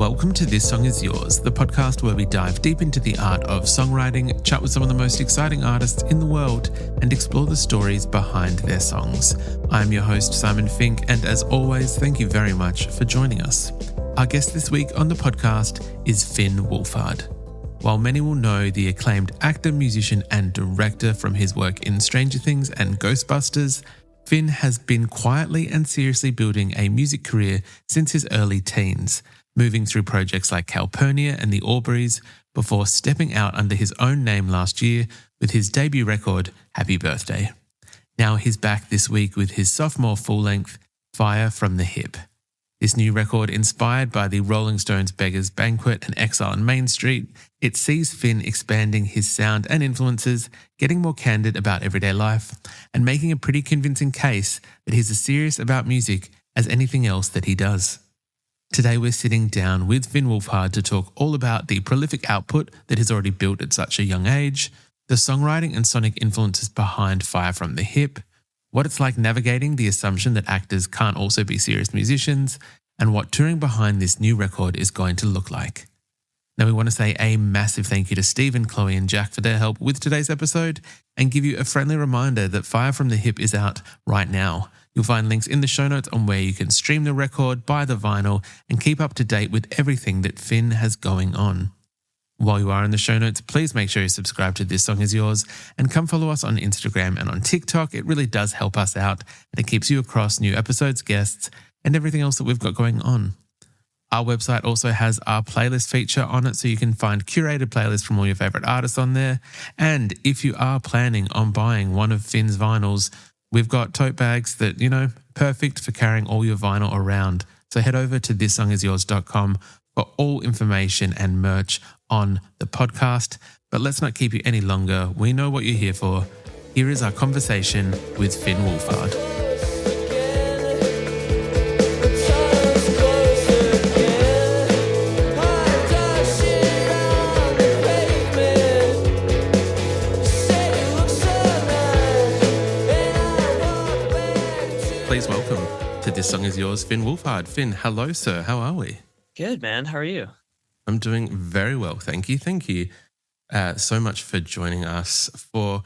Welcome to This Song Is Yours, the podcast where we dive deep into the art of songwriting, chat with some of the most exciting artists in the world, and explore the stories behind their songs. I'm your host, Simon Fink, and as always, thank you very much for joining us. Our guest this week on the podcast is Finn Wolfhard. While many will know the acclaimed actor, musician, and director from his work in Stranger Things and Ghostbusters, Finn has been quietly and seriously building a music career since his early teens, moving through projects like Calpurnia and The Aubreys before stepping out under his own name last year with his debut record, Happy Birthday. Now he's back this week with his sophomore full-length, Fire from the Hip. This new record, inspired by the Rolling Stones' Beggars Banquet and Exile on Main Street, it sees Finn expanding his sound and influences, getting more candid about everyday life, and making a pretty convincing case that he's as serious about music as anything else that he does. Today we're sitting down with Finn Wolfhard to talk all about the prolific output that he's already built at such a young age, the songwriting and sonic influences behind Fire from the Hip, what it's like navigating the assumption that actors can't also be serious musicians, and what touring behind this new record is going to look like. Now we want to say a massive thank you to Stephen, Chloe and Jack for their help with today's episode and give you a friendly reminder that Fire from the Hip is out right now. You'll find links in the show notes on where you can stream the record, buy the vinyl, and keep up to date with everything that Finn has going on. While you are in the show notes, please make sure you subscribe to This Song Is Yours and come follow us on Instagram and on TikTok. It really does help us out and it keeps you across new episodes, guests, and everything else that we've got going on. Our website also has our playlist feature on it, so you can find curated playlists from all your favorite artists on there. And if you are planning on buying one of Finn's vinyls, we've got tote bags that, perfect for carrying all your vinyl around. So head over to thissongisyours.com for all information and merch on the podcast. But let's not keep you any longer. We know what you're here for. Here is our conversation with Finn Wolfhard. Please welcome to This Song Is Yours, Finn Wolfhard. Finn, hello, sir. How are we? Good, man. How are you? I'm doing very well. Thank you. Thank you so much for joining us for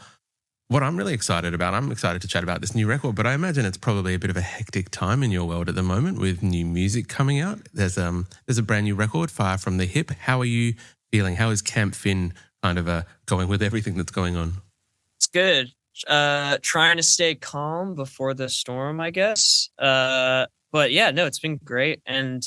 what I'm really excited about. I'm excited to chat about this new record, but I imagine it's probably a bit of a hectic time in your world at the moment with new music coming out. There's a brand new record, Fire from the Hip. How are you feeling? How is Camp Finn kind of going with everything that's going on? It's good. Trying to stay calm before the storm, I guess. But yeah, no, it's been great. And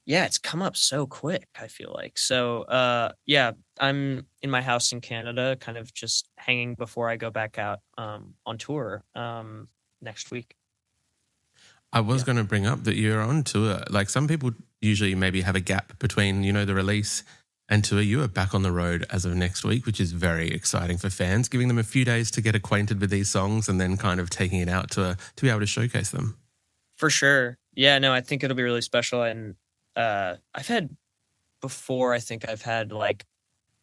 yeah, it's come up so quick, I feel like. So yeah, I'm in my house in Canada, kind of just hanging before I go back out on tour next week. I was going to bring up that you're on tour. Like some people usually maybe have a gap between, the release and tour. You are back on the road as of next week, which is very exciting for fans, giving them a few days to get acquainted with these songs and then kind of taking it out to be able to showcase them. For sure. Yeah, no, I think it'll be really special. And I've had like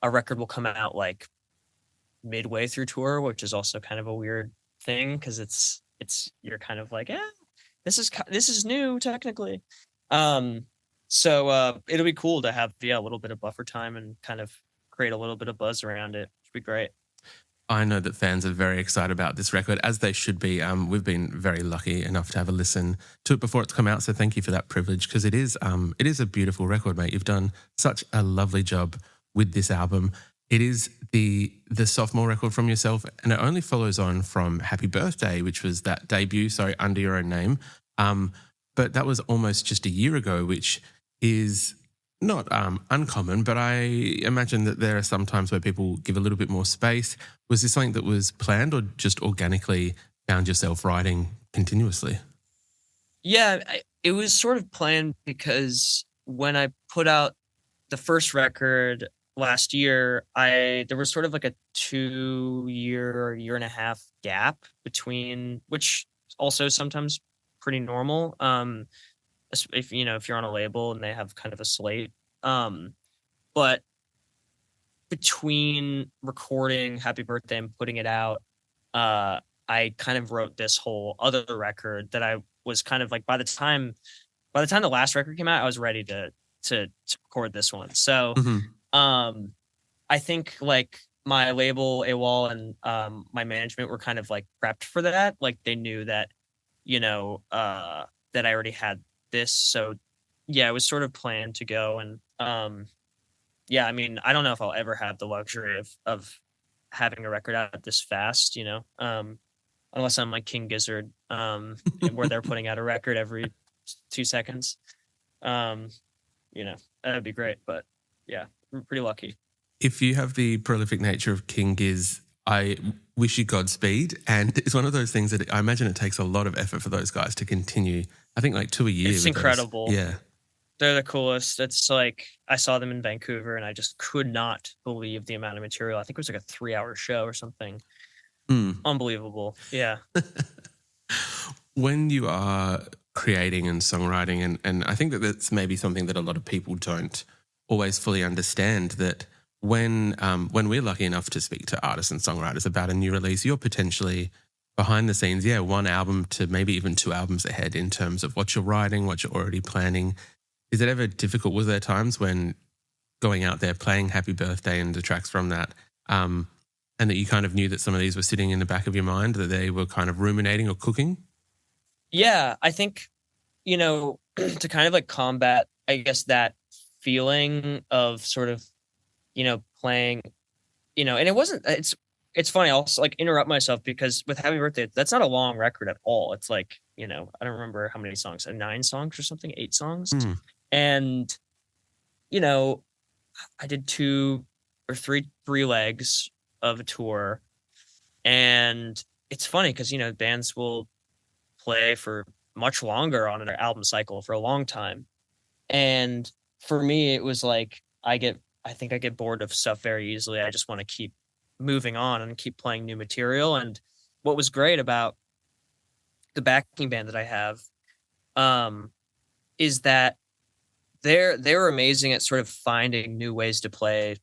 a record will come out like midway through tour, which is also kind of a weird thing because it's you're kind of like, this is new technically. So it'll be cool to have a little bit of buffer time and kind of create a little bit of buzz around it. It'd be great. I know that fans are very excited about this record, as they should be. We've been very lucky enough to have a listen to it before it's come out, so thank you for that privilege because it is a beautiful record, mate. You've done such a lovely job with this album. It is the sophomore record from yourself, and it only follows on from Happy Birthday, which was that debut, under your own name. But that was almost just a year ago, which is not uncommon, but I imagine that there are some times where people give a little bit more space. Was this something that was planned or just organically found yourself writing continuously? Yeah, it was sort of planned because when I put out the first record last year, there was sort of like a 2-year and a half gap between, which also sometimes pretty normal. If you're on a label and they have kind of a slate. But between recording Happy Birthday and putting it out, I kind of wrote this whole other record that I was kind of like by the time the last record came out, I was ready to to record this one. So Mm-hmm. I think like my label AWOL and my management were kind of like prepped for that. Like they knew that, that I already had this. So yeah, it was sort of planned to go. And yeah, I mean, I don't know if I'll ever have the luxury of having a record out this fast, unless I'm like King Gizzard, where they're putting out a record every 2 seconds. Um, that'd be great. But yeah, we're pretty lucky. If you have the prolific nature of King Giz, I wish you Godspeed. And it's one of those things that I imagine it takes a lot of effort for those guys to continue. I think like 2 a year. It's incredible. Yeah. They're the coolest. It's like I saw them in Vancouver and I just could not believe the amount of material. I think it was like a 3-hour show or something. Unbelievable. Yeah. When you are creating and songwriting, and I think that that's maybe something that a lot of people don't always fully understand, that when we're lucky enough to speak to artists and songwriters about a new release, you're potentially behind the scenes, 1 album to maybe even 2 albums ahead in terms of what you're writing, what you're already planning. Is it ever difficult? Was there times when going out there playing Happy Birthday and the tracks from that, and that you kind of knew that some of these were sitting in the back of your mind, that they were kind of ruminating or cooking? Yeah, I think, to kind of like combat, I guess, that feeling of sort of, playing, and it's funny. I'll like interrupt myself because with Happy Birthday, that's not a long record at all. It's like, I don't remember how many songs, 9 songs or something, 8 songs. And, I did 2 or 3 legs of a tour. And it's funny because, bands will play for much longer on an album cycle for a long time. And for me, it was like, I think I get bored of stuff very easily. I just want to keep moving on and keep playing new material. And what was great about the backing band that I have, is that they're amazing at sort of finding new ways to play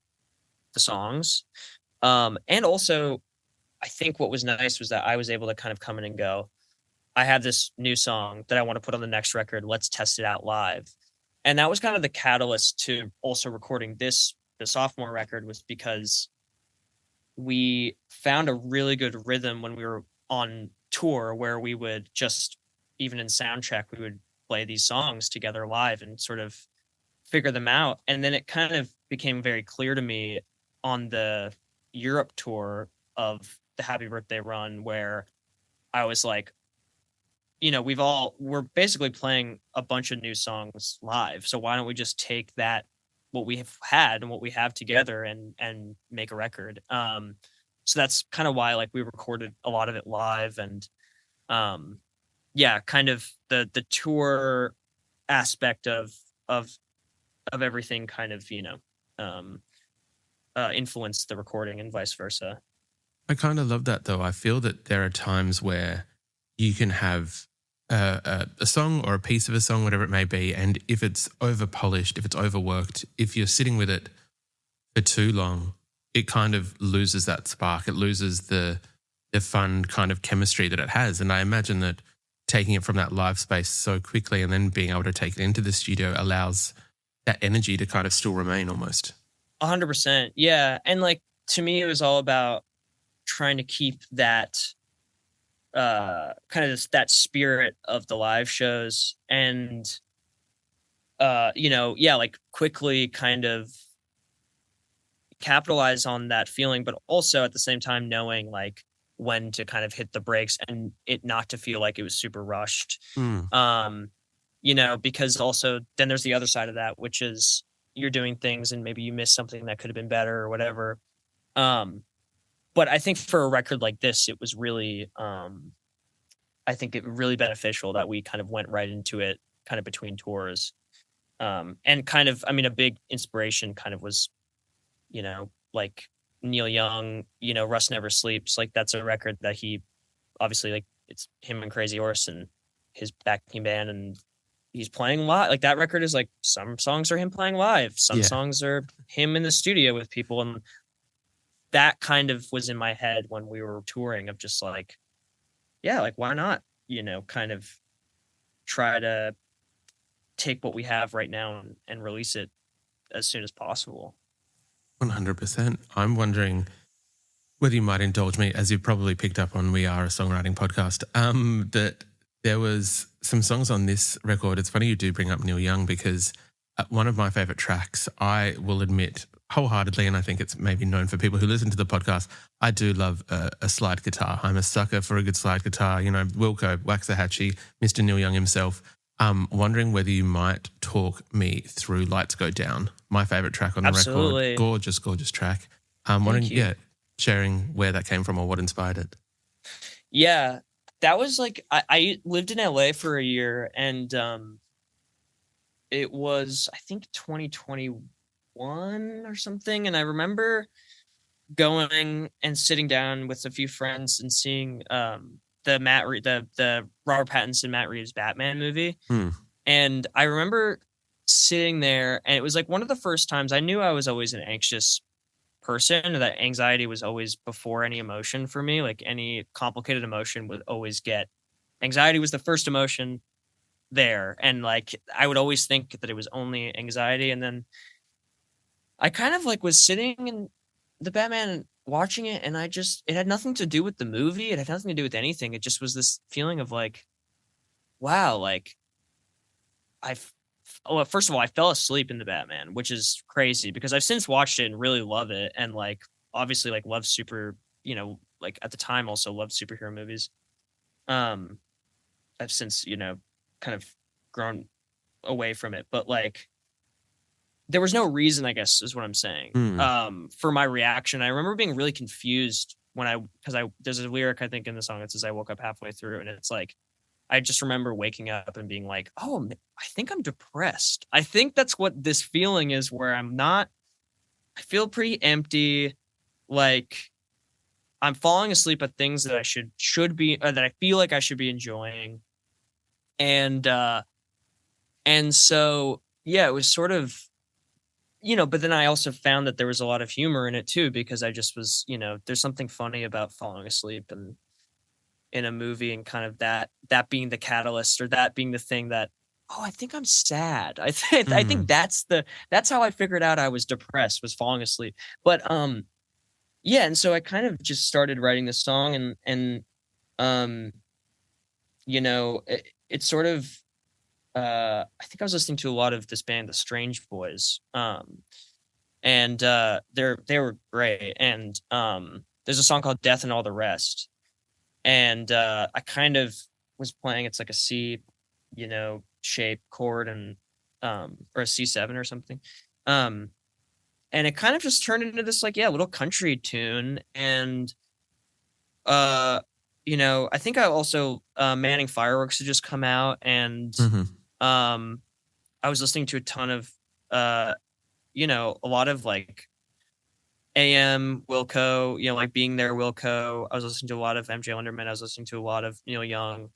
the songs. And also I think what was nice was that I was able to kind of come in and go, I have this new song that I want to put on the next record. Let's test it out live. And that was kind of the catalyst to also recording the sophomore record, was because we found a really good rhythm when we were on tour, where we would just, even in sound check, we would play these songs together live and sort of figure them out. And then it kind of became very clear to me on the Europe tour of the Happy Birthday run, where I was like, we're basically playing a bunch of new songs live. So why don't we just take that, what we have had and what we have together, and make a record. So that's kind of why, like, we recorded a lot of it live. And kind of the tour aspect of everything kind of, influenced the recording and vice versa. I kind of love that, though. I feel that there are times where you can have a song or a piece of a song, whatever it may be, and if it's over-polished, if it's overworked, if you're sitting with it for too long, it kind of loses that spark. It loses the fun kind of chemistry that it has. And I imagine that taking it from that live space so quickly and then being able to take it into the studio allows that energy to kind of still remain almost. 100%. Yeah. And like, to me, it was all about trying to keep that kind of that spirit of the live shows, and like quickly kind of capitalize on that feeling, but also at the same time knowing like when to kind of hit the brakes and it not to feel like it was super rushed. Because also then there's the other side of that, which is you're doing things and maybe you miss something that could have been better or whatever. But I think for a record like this, it was really, I think it really beneficial that we kind of went right into it kind of between tours. And kind of, I mean, a big inspiration kind of was, like Neil Young, Rust Never Sleeps. Like that's a record that he obviously, like, it's him and Crazy Horse and his backing band, and he's playing live. Like that record is like, some songs are him playing live. Some songs are him in the studio with people. And that kind of was in my head when we were touring, of just like, yeah, like why not, kind of try to take what we have right now and release it as soon as possible. 100%. I'm wondering whether you might indulge me, as you've probably picked up on, we are a songwriting podcast, that there was some songs on this record. It's funny you do bring up Neil Young, because one of my favourite tracks, I will admit wholeheartedly, and I think it's maybe known for people who listen to the podcast, I do love a slide guitar. I'm a sucker for a good slide guitar. You know, Wilco, Waxahachie, Mr. Neil Young himself. Wondering whether you might talk me through Lights Go Down, my favourite track on the Absolutely. record. Gorgeous, gorgeous track. Wondering, sharing where that came from or what inspired it. Yeah, that was like, I lived in LA for a year, and it was, I think, 2021 or something. And I remember going and sitting down with a few friends and seeing the Robert Pattinson, Matt Reeves Batman movie. And I remember sitting there, and it was like one of the first times I knew I was always an anxious person, that anxiety was always before any emotion for me. Like any complicated emotion would always get, anxiety was the first emotion there. And like, I would always think that it was only anxiety. And then I kind of like was sitting in the Batman watching it, and it had nothing to do with the movie. It had nothing to do with anything. It just was this feeling of like, wow, like first of all, I fell asleep in the Batman, which is crazy because I've since watched it and really love it. And like, obviously like love like at the time also loved superhero movies. I've since, kind of grown away from it, but like, there was no reason, I guess, is what I'm saying, for my reaction. I remember being really confused because there's a lyric, I think, in the song that says I woke up halfway through, and it's like, I just remember waking up and being like, oh, I think I'm depressed. I think that's what this feeling is, where I feel pretty empty. Like I'm falling asleep at things that I should be, that I feel like I should be enjoying. And so, yeah, it was sort of, but then I also found that there was a lot of humor in it too, because I just was, there's something funny about falling asleep and in a movie, and kind of that being the catalyst, or that being the thing that, oh, I think I'm sad. I think that's how I figured out I was depressed, was falling asleep. But yeah, and so I kind of just started writing this song, and it's sort of, I think I was listening to a lot of this band, the Strange Boys, and they were great. And there's a song called Death and All the Rest, and I kind of was playing, it's like a C, shape chord, and or a C7 or something, and it kind of just turned into this like, little country tune. And I think I also Manning Fireworks had just come out, and I was listening to a ton of a lot of like AM Wilco, like Being There Wilco. I was listening to a lot of MJ Lenderman. I was listening to a lot of Neil Young,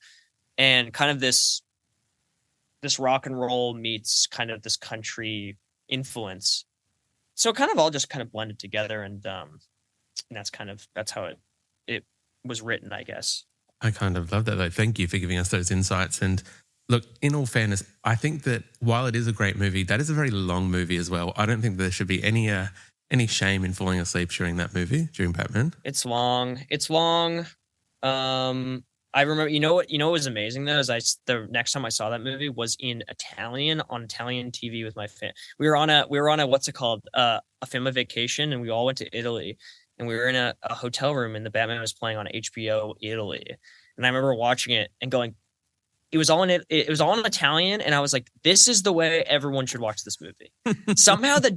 and kind of this rock and roll meets kind of this country influence. So kind of all just kind of blended together, and that's how it was written, I guess. I kind of love that, though. Thank you for giving us those insights. And look, in all fairness, I think that while it is a great movie, that is a very long movie as well. I don't think there should be any shame in falling asleep during that movie, during Batman. It's long. I remember, what was amazing though, is the next time I saw that movie was in Italian, on Italian TV with my family. We were on a what's it called, a family vacation, and we all went to Italy, and we were in a hotel room, and the Batman was playing on HBO Italy. And I remember watching it and going, it was all in Italian, and I was like, this is the way everyone should watch this movie. Somehow the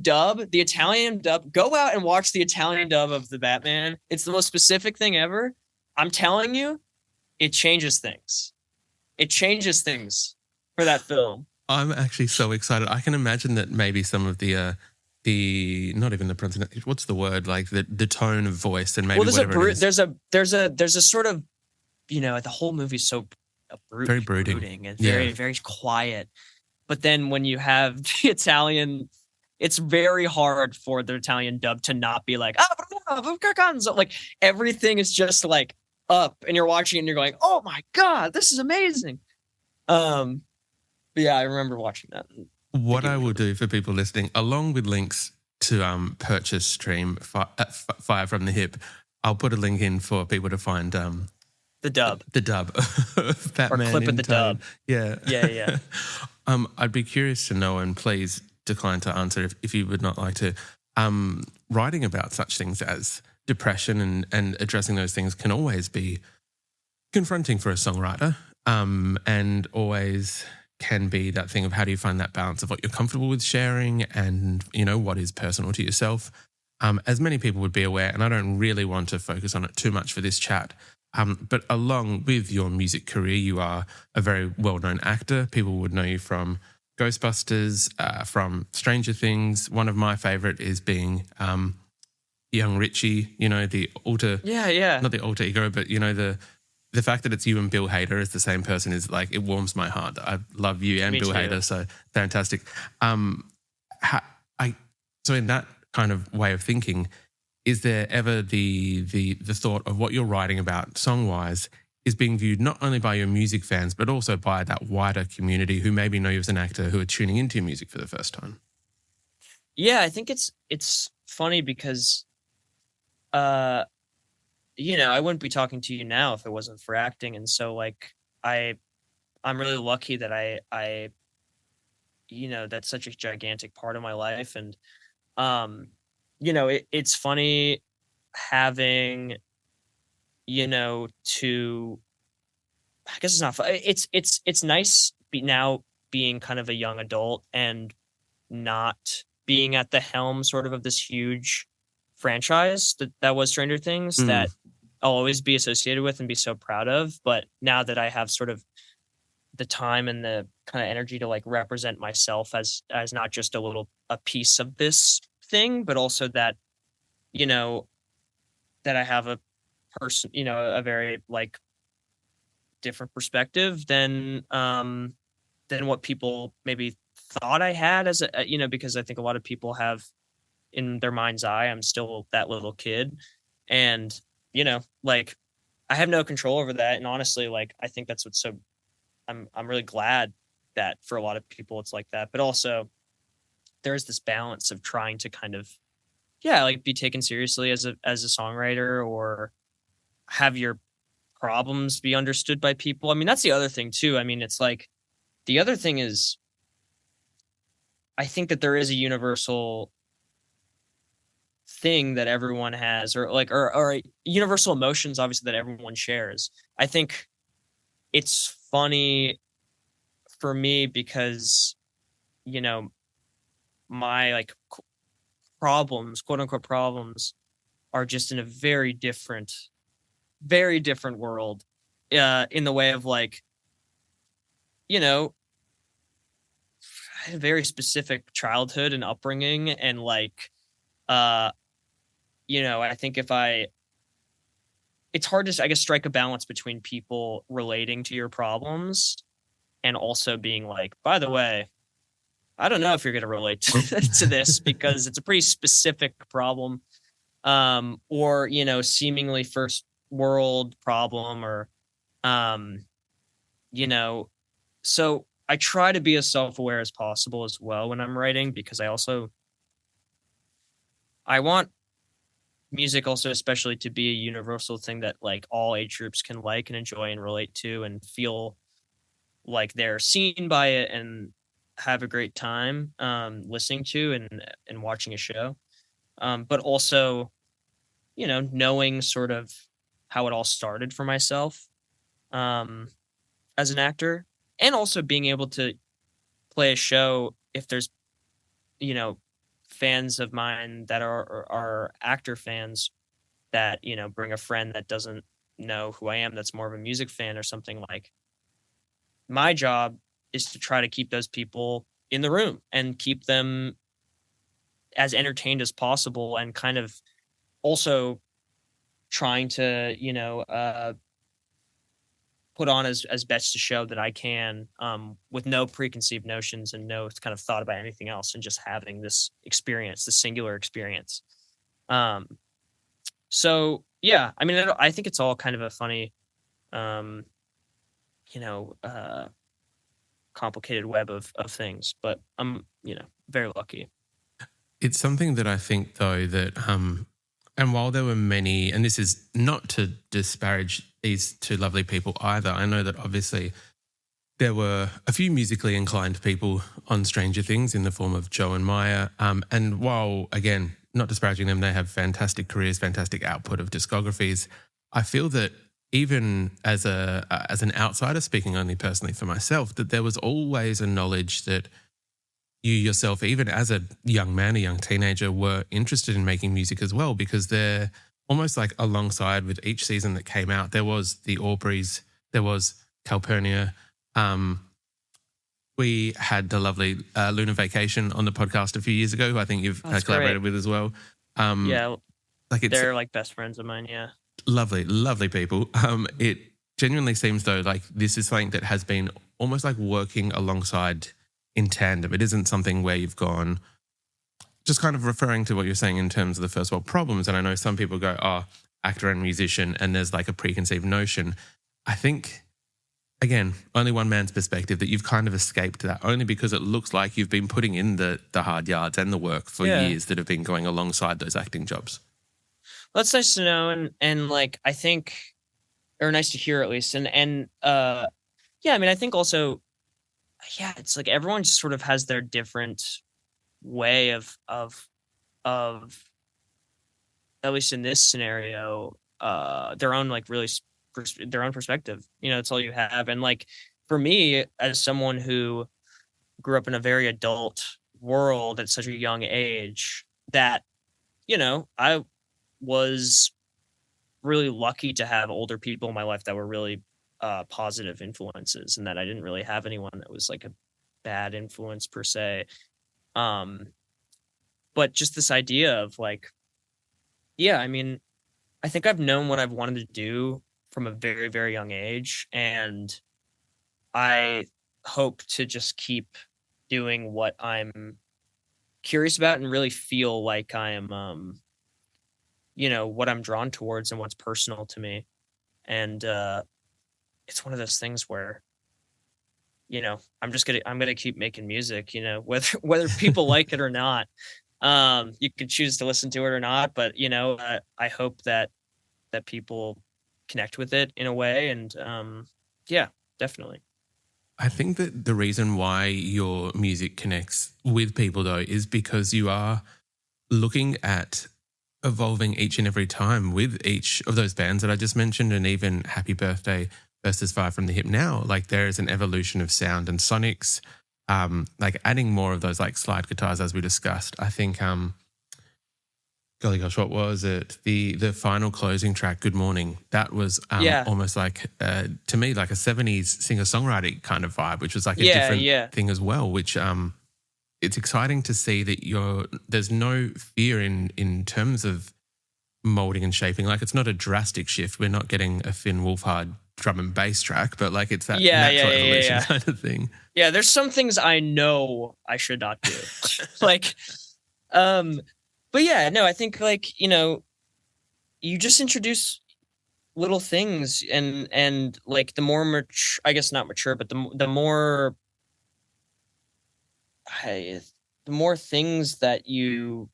Italian dub, go out and watch the Italian dub of the Batman. It's the most specific thing ever. I'm telling you, it changes things. It changes things for that film. I'm actually so excited. I can imagine that maybe some of the not even the pronunciation, what's the word, like the tone of voice, and maybe whatever it is. There's a sort of, the whole movie's so very brooding and very, very quiet. But then when you have the Italian, it's very hard for the Italian dub to not be like, like everything is just like up, and you're watching it and you're going, oh my God, this is amazing. But yeah, I remember watching that. What I will do for people listening, along with links to purchase stream Fire from the Hip, I'll put a link in for people to find the dub of Batman or clip in of the Time. dub. Yeah. Yeah. I'd be curious to know, and please decline to answer if you would not like to. Writing about such things as depression and addressing those things can always be confronting for a songwriter, and always can be that thing of how do you find that balance of what you're comfortable with sharing and, what is personal to yourself. As many people would be aware, and I don't really want to focus on it too much for this chat, but along with your music career, you are a very well-known actor. People would know you from Ghostbusters, from Stranger Things. One of my favourite is being young Richie, the alter... Yeah. Not the alter ego, but, the fact that it's you and Bill Hader as the same person is like, it warms my heart. I love you and Me Bill too. Hader, so fantastic. So in that kind of way of thinking, is there ever the thought of what you're writing about song-wise is being viewed not only by your music fans, but also by that wider community who maybe know you as an actor who are tuning into your music for the first time? Yeah, I think it's funny because I wouldn't be talking to you now if it wasn't for acting. And so like I'm really lucky that I that's such a gigantic part of my life. And it's funny having, to, I guess it's not fun. It's nice now being kind of a young adult and not being at the helm sort of this huge franchise that was Stranger Things that I'll always be associated with and be so proud of. But now that I have sort of the time and the kind of energy to like represent myself as not just a piece of this thing, but also that, that I have a person, a very like different perspective than what people maybe thought I had as a, because I think a lot of people have in their mind's eye, I'm still that little kid. And, like I have no control over that. And honestly, like, I think that's what's so, I'm really glad that for a lot of people it's like that, but also there's this balance of trying to kind of, like be taken seriously as a songwriter or have your problems be understood by people. I mean, that's the other thing too. I mean, it's like, the other thing is, I think that there is a universal thing that everyone has, or like, or universal emotions, obviously, that everyone shares. I think it's funny for me because, my like problems, quote unquote problems, are just in a very different world, in the way of like, I had a very specific childhood and upbringing, and like, I think it's hard to, I guess, strike a balance between people relating to your problems and also being like, by the way, I don't know if you're going to relate to this because it's a pretty specific problem, or, seemingly first world problem, or, so I try to be as self-aware as possible as well when I'm writing, because I want music also especially to be a universal thing that like all age groups can like and enjoy and relate to and feel like they're seen by it and have a great time listening to and watching a show. But also, knowing sort of how it all started for myself as an actor, and also being able to play a show if there's, fans of mine that are actor fans that, bring a friend that doesn't know who I am, that's more of a music fan or something. Like, my job is to try to keep those people in the room and keep them as entertained as possible, and kind of also trying to, put on as best a show that I can, with no preconceived notions and no kind of thought about anything else, and just having this experience, this singular experience. So yeah, I mean, I think it's all kind of a funny, complicated web of things, but I'm, very lucky. It's something that I think, though, that and while there were many, and this is not to disparage these two lovely people either, I know that obviously there were a few musically inclined people on Stranger Things in the form of Joe and Maya. And while, again, not disparaging them, they have fantastic careers, fantastic output of discographies. I feel that even as an outsider, speaking only personally for myself, that there was always a knowledge that you yourself, even as a young man, a young teenager, were interested in making music as well, because they're almost like alongside with each season that came out. There was The Aubreys, there was Calpurnia. We had the lovely Lunar Vacation on the podcast a few years ago, who I think you've collaborated with as well. Yeah, they're like best friends of mine, yeah. Lovely, lovely people. It genuinely seems, though, like this is something that has been almost like working alongside in tandem. It isn't something where you've gone, just kind of referring to what you're saying in terms of the first world problems. And I know some people go, actor and musician, and there's like a preconceived notion. I think, again, only one man's perspective, that you've kind of escaped that, only because it looks like you've been putting in the hard yards and the work for years that have been going alongside those acting jobs. Well, that's nice to know. And like, I think, or nice to hear at least. And I mean, I think also, it's like everyone just sort of has their different way of at least in this scenario, their own like really their own perspective. It's all you have. And like for me, as someone who grew up in a very adult world at such a young age, that I was really lucky to have older people in my life that were really positive influences, and that I didn't really have anyone that was like a bad influence per se. But just this idea of like, I mean, I think I've known what I've wanted to do from a very, very young age, and I hope to just keep doing what I'm curious about and really feel like I am, what I'm drawn towards and what's personal to me. And it's one of those things where, I'm gonna keep making music, whether people like it or not. You can choose to listen to it or not, but I hope that people connect with it in a way. And definitely. I think that the reason why your music connects with people, though, is because you are looking at evolving each and every time with each of those bands that I just mentioned, and even Happy Birthday versus Far From the Hip Now. Like there is an evolution of sound and sonics, like adding more of those like slide guitars as we discussed. I think, golly gosh, what was it? The final closing track, Good Morning, that was almost like, to me, like a 70s singer-songwriting kind of vibe, which was like a different thing as well, which it's exciting to see that there's no fear in terms of molding and shaping. Like it's not a drastic shift. We're not getting a Finn Wolfhard drum and bass track, but like it's that natural evolution kind of thing. Yeah, there's some things I know I should not do. Like, but I think like, you just introduce little things and like the more I guess not mature, but the more things that you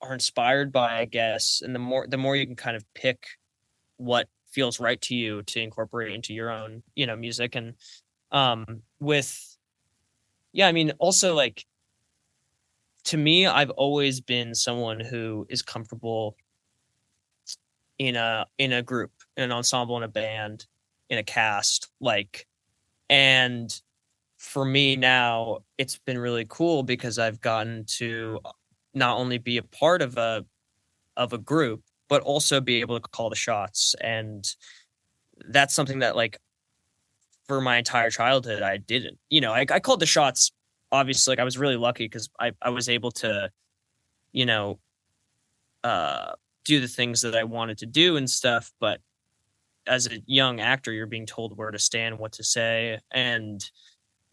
are inspired by, I guess, and the more you can kind of pick what feels right to you to incorporate into your own, music. And I mean, also like, to me, I've always been someone who is comfortable in a group, in an ensemble, in a band, in a cast, like, and for me now, it's been really cool because I've gotten to not only be a part of a group, but also be able to call the shots. And that's something that, like, for my entire childhood, I didn't. I called the shots, obviously. Like, I was really lucky because I was able to, do the things that I wanted to do and stuff. But as a young actor, you're being told where to stand, what to say. And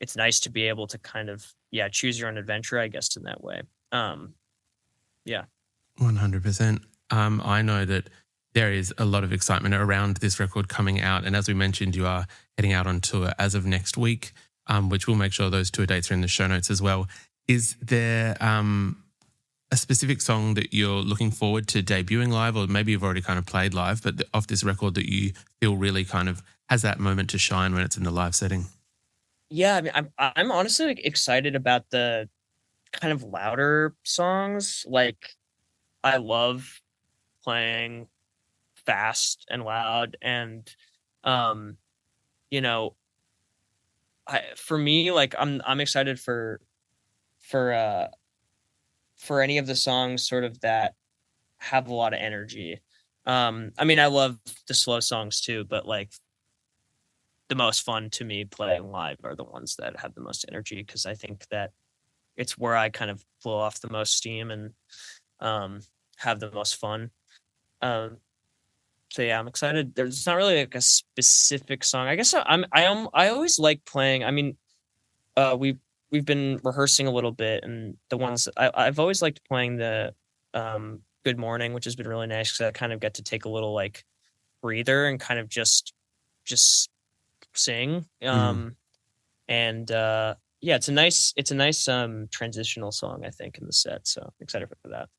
it's nice to be able to kind of, choose your own adventure, I guess, in that way. 100%. I know that there is a lot of excitement around this record coming out. And as we mentioned, you are heading out on tour as of next week. which we'll make sure those tour dates are in the show notes as well. Is there a specific song that you're looking forward to debuting live, or maybe you've already kind of played live, but off this record that you feel really kind of has that moment to shine when it's in the live setting? Yeah, I mean, I'm honestly like excited about the kind of louder songs. Like, I love playing fast and loud, and you know, for me, like I'm excited for any of the songs sort of that have a lot of energy. I mean, I love the slow songs too, but like the most fun to me playing live are the ones that have the most energy, because I think that it's where I kind of blow off the most steam and have the most fun. So yeah, I'm excited. There's not really like a specific song. I guess I always like playing. I mean, we've been rehearsing a little bit, and the ones I've always liked playing the Good Morning, which has been really nice because I kind of get to take a little like breather and kind of just sing. And yeah, it's a nice transitional song, I think, in the set. So I'm excited for that.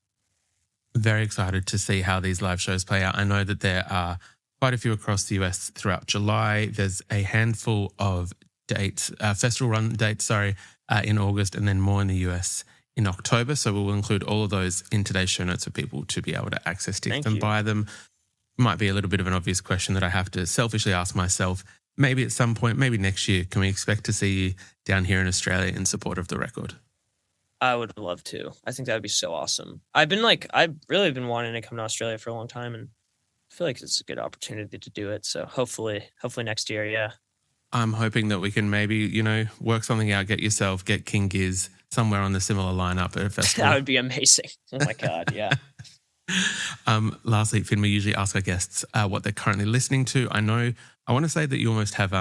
Very excited to see how these live shows play out. I know that there are quite a few across the US throughout July. There's a handful of dates, festival run dates, in August, and then more in the US in October. So we'll include all of those in today's show notes for people to be able to access tickets and buy them. Might be a little bit of an obvious question that I have to selfishly ask myself. Maybe at some point, maybe next year, can we expect to see you down here in Australia in support of the record? I would love to. I think that would be so awesome. I've really been wanting to come to Australia for a long time, and I feel like it's a good opportunity to do it. So hopefully next year, yeah. I'm hoping that we can maybe, work something out, get King Giz somewhere on the similar lineup at a festival. That would be amazing. Oh my God, yeah. Lastly, Finn, we usually ask our guests what they're currently listening to. I want to say that you almost have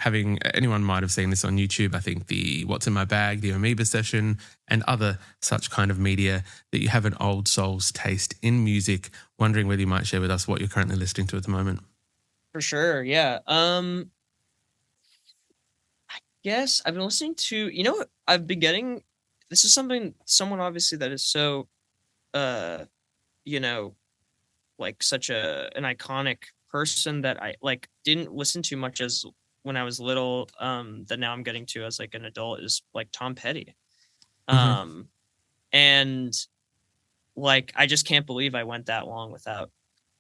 anyone might have seen this on YouTube. I think the What's in My Bag, the Amoeba session, and other such kind of media, that you have an old soul's taste in music. Wondering whether you might share with us what you're currently listening to at the moment. For sure, yeah. I guess I've been listening to, I've been getting, this is someone obviously that is so, like such an iconic person that I like didn't listen to much as when I was little, that now I'm getting to as like an adult, is like Tom Petty. And like, I just can't believe I went that long without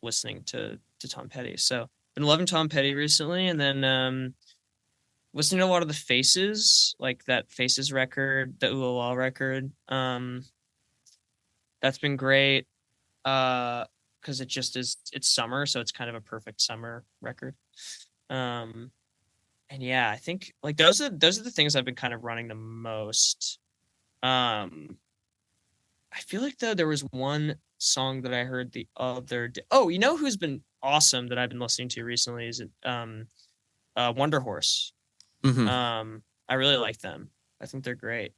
listening to Tom Petty. So been loving Tom Petty recently, and then listening to a lot of the Faces, like that Faces record, the Ooh La La record. That's been great. Because it's summer, so it's kind of a perfect summer record. And yeah, I think like those are the things I've been kind of running the most. I feel like though there was one song that I heard the other day. Oh, you know who's been awesome that I've been listening to recently is Wonder Horse. I really like them. I think they're great.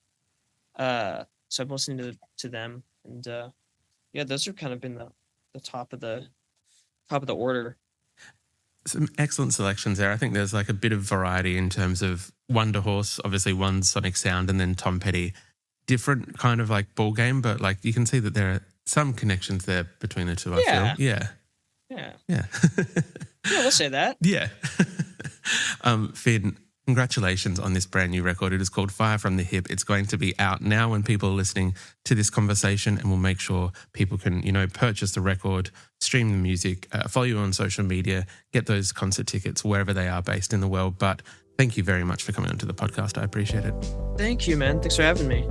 So I'm listening to them, and yeah, those have kind of been the top of the order. Some excellent selections there. I think there's like a bit of variety in terms of Wonder Horse, obviously one sonic sound, and then Tom Petty. Different kind of like ball game, but like you can see that there are some connections there between the two, I feel. Yeah. Yeah, we'll say that. Yeah. Finn, congratulations on this brand new record. It is called Fire from the Hip. It's going to be out now when people are listening to this conversation, and we'll make sure people can, purchase the record, stream the music, follow you on social media, get those concert tickets wherever they are based in the world. But thank you very much for coming onto the podcast. I appreciate it. Thank you, man. Thanks for having me.